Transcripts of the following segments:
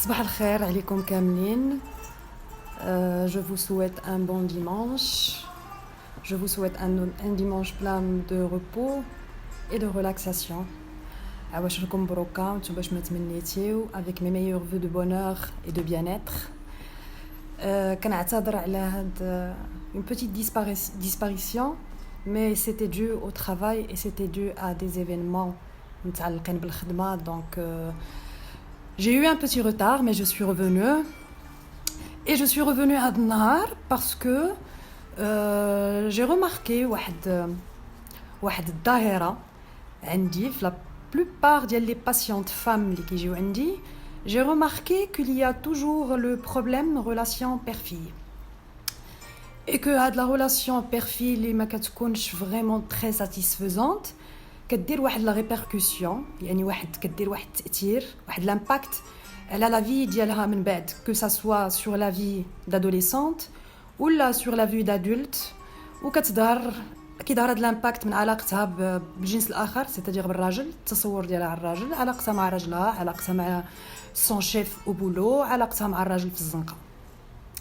صباح الخير عليكم كاملين. Je vous souhaite un bon dimanche. Je vous souhaite un dimanche plein de repos et de relaxation. عواشركم بروكا وانتم باش ما تمنيتيو avec mes meilleurs vœux de bonheur et de bien-être. كنعتذر على هاد une petite disparition, mais c'était dû au travail et c'était dû à des événements متعلقين بالخدمة. Donc j'ai eu un petit retard, mais je suis revenue. Et je suis revenue à النهار parce que j'ai remarqué واحد الظاهرة عندي في la plupart ديال les patientes femmes اللي كيجيو عندي. J'ai remarqué qu'il y a toujours le problème relation père-fille. Et que هاد la relation père-fille اللي ما كتكونش vraiment très satisfaisante كدير واحد la répercussion، يعني كدير واحد التأثير، واحد l'impact على la vie ديالها من بعد، que ça soit sur la vie d'adolescente ou là sur la vie d'adulte. وكتظهر هاد l'impact من علاقتها بالجنس الآخر، c'est-à-dire بالراجل، التصور ديالها على الراجل، علاقتها مع راجلها، علاقتها مع son chef au boulot، علاقتها مع الراجل في الزنقة.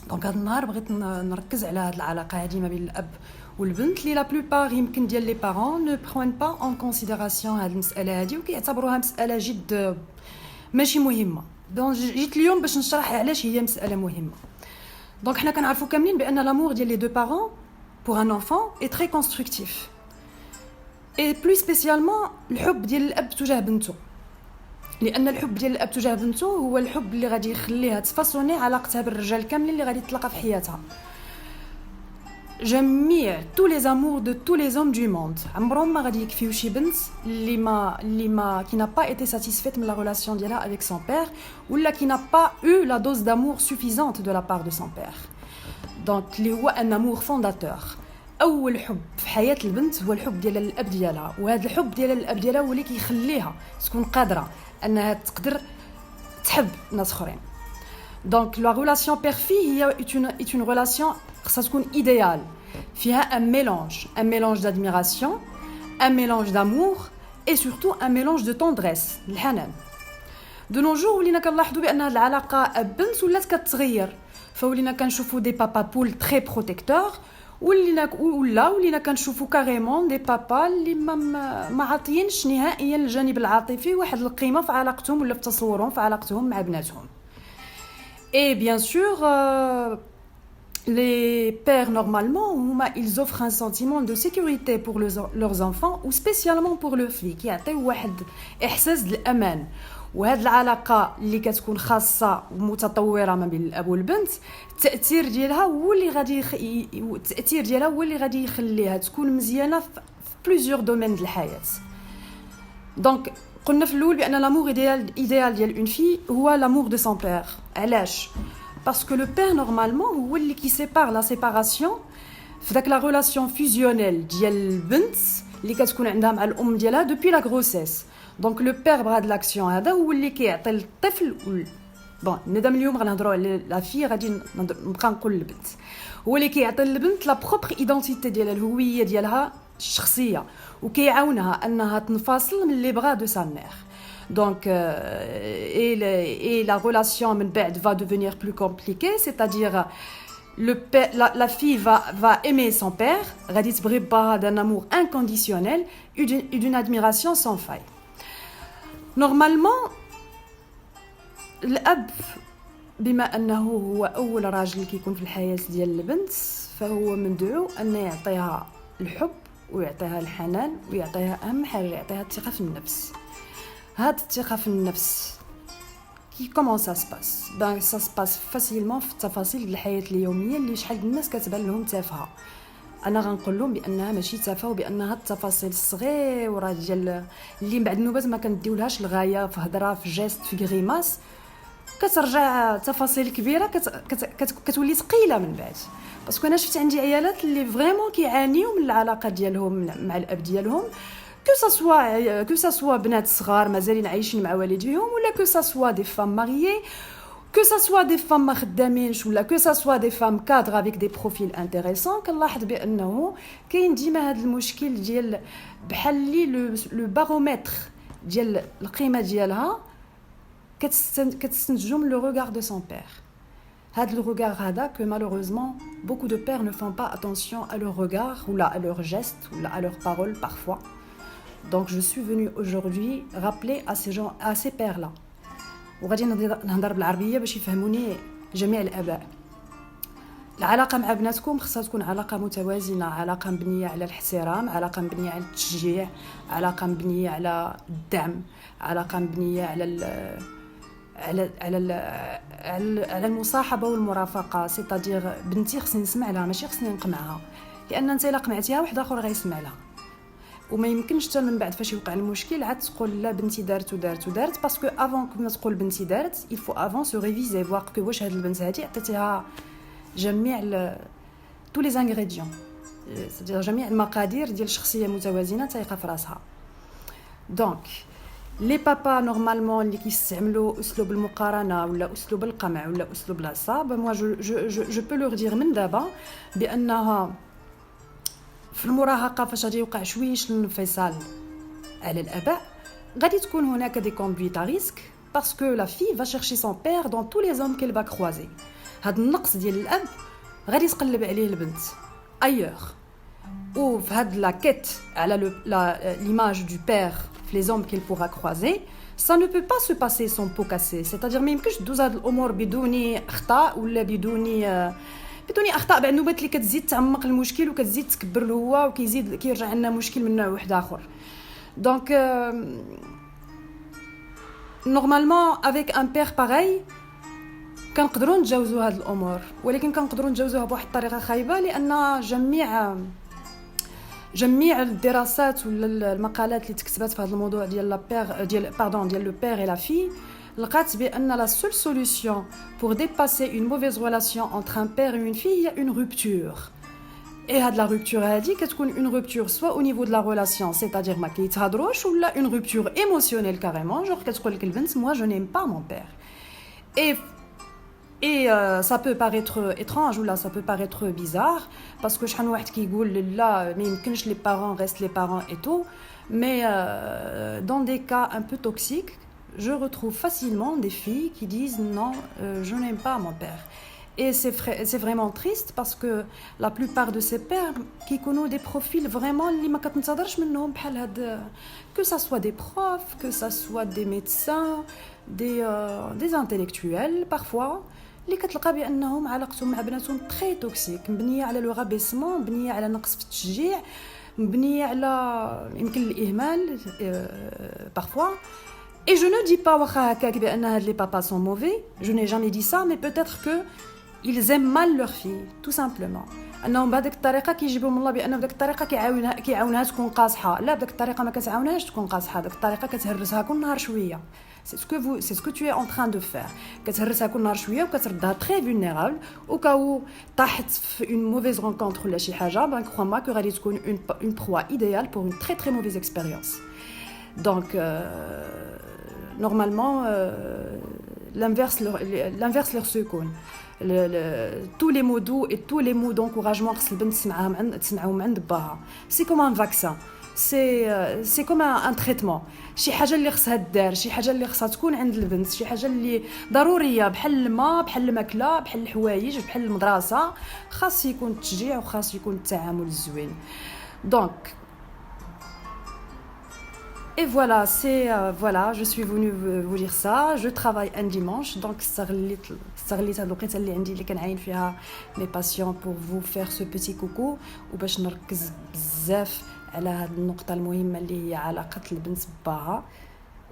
دونك هاد النهار بغيت نركز على هاد العلاقة هادي ما بين الأب والبنت اللي لا بلوبار يمكن ديال لي بارون نو برون با اون كونسيديراسيون هاد المسألة هادي وكيعتبروها مسألة جد ماشي مهمة. دونك جيت اليوم باش نشرح علاش هي مسألة مهمة. دونك حنا كنعرفوا كاملين بأن لامور ديال لي دو بارون pour un enfant est très constructif. Et plus spécialement الحب ديال الأب تجاه بنته. لأن الحب ديال الأب تجاه بنته هو الحب اللي غادي يخليها تفاصوني علاقتها بالرجال كاملين اللي غادي تلقى في حياتها. جميع tous les amours de tous les hommes du monde عمرهم ما غادي يكفيو شي بنت اللي ما qui n'a pas été satisfaite من la relation ديالها avec son père ولا qui n'a pas eu la dose d'amour suffisante de la part de son père. Donc اللي هو un amour fondateur. اول حب في حياه البنت هو الحب ديال الاب ديالها، وهذا الحب ديال الاب ديالها هو اللي كيخليها تكون قادره انها تقدر تحب ناس اخرين. Donc la relation père-fille est une relation خاصها تكون idéale فيها un mélange d'admiration, un mélange d'amour et surtout un mélange de tendresse الحنان. De nos jours ولينا كنلاحظوا بان هذه العلاقه بنت ولات كتغير، فولينا كنشوفوا des papas poules très protecteurs ولينا كنشوفوا كاريمون دي بابا اللي ما عاطيينش نهائيا الجانب العاطفي واحد القيمه في علاقتهم ولا في تصورهم في علاقتهم مع بناتهم. Et bien sûr les pères normalement ils offrent un sentiment de sécurité pour leurs enfants ou spécialement pour leurs filles كيعطيو واحد احساس الامان. وهاد العلاقه اللي كتكون خاصه ومتطوره ما بين الاب والبنت التاثير ديالها هو اللي غادي يخليها تكون مزيانه في بليزيور دومين د الحياه. دونك قلنا في الاول بان لامور ايديال ديال اون في هو لامور دو سون بير. علاش؟ باسكو لو بير نورمالمون هو اللي كيسيبار لا سيباراسيون في داك لا ريلاسيون فيزيونيل ديال البنت اللي كتكون عندها مع الام ديالها دوبي لا غروسيس. دونك لو بير بهاد لاكسيون هذا هو اللي كيعطي للطفل بون ندم اليوم غنهضروا على لا في غادي نبقى نقول البنت هو اللي كيعطي للبنت لا بروبر ايدونتيتي ديالها الهويه ديالها الشخصيه وكيعاونها انها تنفصل من لي بغا دو سا مير. Donc et la relation من بعد va devenir plus compliquée, c'est-à-dire la fille va aimer son père, غادي تبغي بها d'un amour inconditionnel et d'une admiration sans faille. Normalement الأب بما أنه هو أول راجل كيكون في الحياة ديال البنت فهو مدعو أن يعطيها الحب ويعطيها الحنان ويعطيها أهم حاجة يعطيها الثقة في النفس. هاد الثقة في النفس comment ça se passe؟ Ben ça se passe facilement في التفاصيل ديال الحياة اليومية اللي شحال الناس كتبان لهم تافهة. انا غنقول لهم بانها ماشي تافهه وبانها التفاصيل الصغيره ديال اللي بعد النوبات ما كنديولهاش الغايه في هضره في جيست في غريماس كترجع تفاصيل كبيره كتولي ثقيله من بعد. باسكو انا شفت عندي عيالات اللي فريمون كيعانيو من العلاقه ديالهم مع الاب ديالهم كو سا سوا بنات صغار مازالين عايشين مع والديهم ولا كو سا سوا دي فام ماريي que ça soit des femmes ما خدامينش ولا que ça soit des femmes cadres avec des profils intéressants. كنلاحظ بانه كاين ديما هذا المشكل ديال بحال لي لو بارومتر ديال القيمه ديالها كتستنتجوا من le regard de son père. هذا le regard هذا que malheureusement beaucoup de pères ne font pas attention à leur regard ou là à leurs gestes ou là à leurs paroles parfois. Donc je suis venue aujourd'hui rappeler à ces gens, à ces pères là. وغادي نهضر بالعربيه باش يفهموني جميع الاباء. العلاقه مع بناتكم خصها تكون علاقه متوازنه، علاقه مبنيه على الاحترام، علاقه مبنيه على التشجيع، علاقه مبنيه على الدعم، علاقه مبنيه على المصاحبه والمرافقه. سيتادير بنتي خصني نسمع لها ماشي خصني نقمعها، لان انت الا قمعتيها واحد اخر غيسمع لها. وما يمكنش حتى من بعد فاش يوقع المشكل عاد تقول لا بنتي دارت باسكو افون كما تقول بنتي دارت il faut avant se réviser voir que واش هاد البنت هادي عطيتيها جميع tous les ingrédients، c'est-à-dire جميع المقادير ديال شخصيه متوازنه تايقه في راسها. دونك لي بابا نورمالمون اللي كيستعملوا اسلوب المقارنه ولا اسلوب القمع ولا اسلوب العصاب، موا جو بو لور دير من دابا بانها في المراهقه فاش غادي يوقع شويش الانفصال على الاباء غادي تكون هناك دي كوندويت ا ريسك باسكو لا في va chercher son père dans tous les hommes qu'elle va croiser. هاد النقص ديال الاب غادي تقلب عليه البنت ايور، وفي هاد لا كيت على l'image du père في les hommes qu'elle pourra croiser ça ne peut pas se passer sans pot cassé. c'est-à-dire ما يمكنش دوز هاد الامور بدون اخطاء ولا بدون اخطاء بعنوبات اللي كتزيد تعمق المشكل وكتزيد تكبر له هو وكيزيد كيرجع لنا مشكل من نوع واحد اخر. دونك نورمالمون افيك ان بير باغاي كنقدروا نتجاوزوا هاد الامور، ولكن كنقدروا نتجاوزوها بواحد الطريقه خايبه لان جميع الدراسات ولا المقالات اللي تكتبات في هذا الموضوع ديال لا بير ديال لو بير اي لا في لقات بان لا سول سوليوشن pour dépasser une mauvaise relation entre un père et une fille il y a une rupture. Et هاد la rupture هادي كتكون une rupture soit au niveau de la relation c'est-à-dire ما كيتهضروش ولا une rupture émotionnelle carrément genre كتقول لك البنت moi je n'aime pas mon père. Et ça peut paraître étrange ou là ça peut paraître bizarre parce que شحال واحد كيقول لا ما يمكنش les parents restent les parents et tout, mais dans des cas un peu toxiques je retrouve facilement des filles qui disent non je n'aime pas mon père. Et c'est vraiment triste parce que la plupart de ces pères qui connaissent des profils vraiment اللي ما كتنتظرش منهم بحال هاد que ça soit des profs, que ça soit des médecins, des intellectuels parfois اللي كتلقى بانهم علاقتهم مع بناتهم تري توكسيك، مبنيه على لو غابيسمون، مبنيه على نقص في التشجيع، مبنيه على يمكن الاهمال parfois. Et je ne dis pas واخا هكاك بان هاد لي بابا سون موفي، je n'ai jamais dit ça, mais peut-être que ils aiment mal leur fille tout simplement. انهم بهذيك الطريقه كيجيبوا من الله بان بداك الطريقه كيعاونها تكون قاصحه، لا بداك الطريقه ما كتعاونهاش تكون قاصحه، داك الطريقه كتهرسها كل نهار شويه. c'est ce que tu es en train de faire. كتهرسها كل نهار شويه وكتردها très vulnérable au cas où طاحت في une mauvaise rencontre ولا شي حاجه. ben crois-moi que غادي تكون une proie idéale pour une très très mauvaise expérience. Donc normalement l'inverse leur secoue. tous les mots doux et tous les mots d'encouragement خص البنت تسمعهم عند باها. c'est comme un vaccin, c'est comme un traitement. شي حاجه اللي خصها تدار، شي حاجه اللي خصها تكون عند البنت، شي حاجه اللي ضروريه بحال الماء، بحال الماكله، بحال الحوايج، بحال المدرسه، خاص يكون التشجيع وخاص يكون التعامل الزوين. دونك Et voilà, voilà, je suis venue vous dire ça. Je travaille un dimanche, donc استغليت هاد الوقيته اللي عندي اللي كنعاين فيها mes patients pour vous faire ce petit coucou وباش نركز بزاف على هاد النقطه المهمه اللي هي علاقه البنت بباها.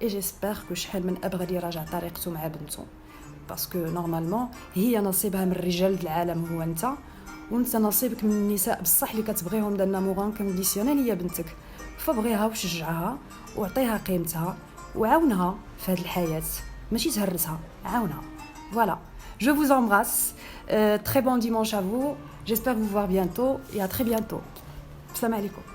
Et j'espère que شحال من اب غادي يراجع طريقته مع بنته باسكو نورمالمون هي نصيبها من الرجال العالم هو انت، وانت نصيبك من النساء بصح اللي كتبغيهم دان امور كونديسيونيل هي بنتك. فبغيها وشجعها وعطيها قيمتها وعاونها في هذه الحياة، ماشي تهرسها، عاونها. Voilà, je vous embrasse, très bon dimanche à vous, j'espère vous voir bientôt et à très bientôt. Salam alaikum.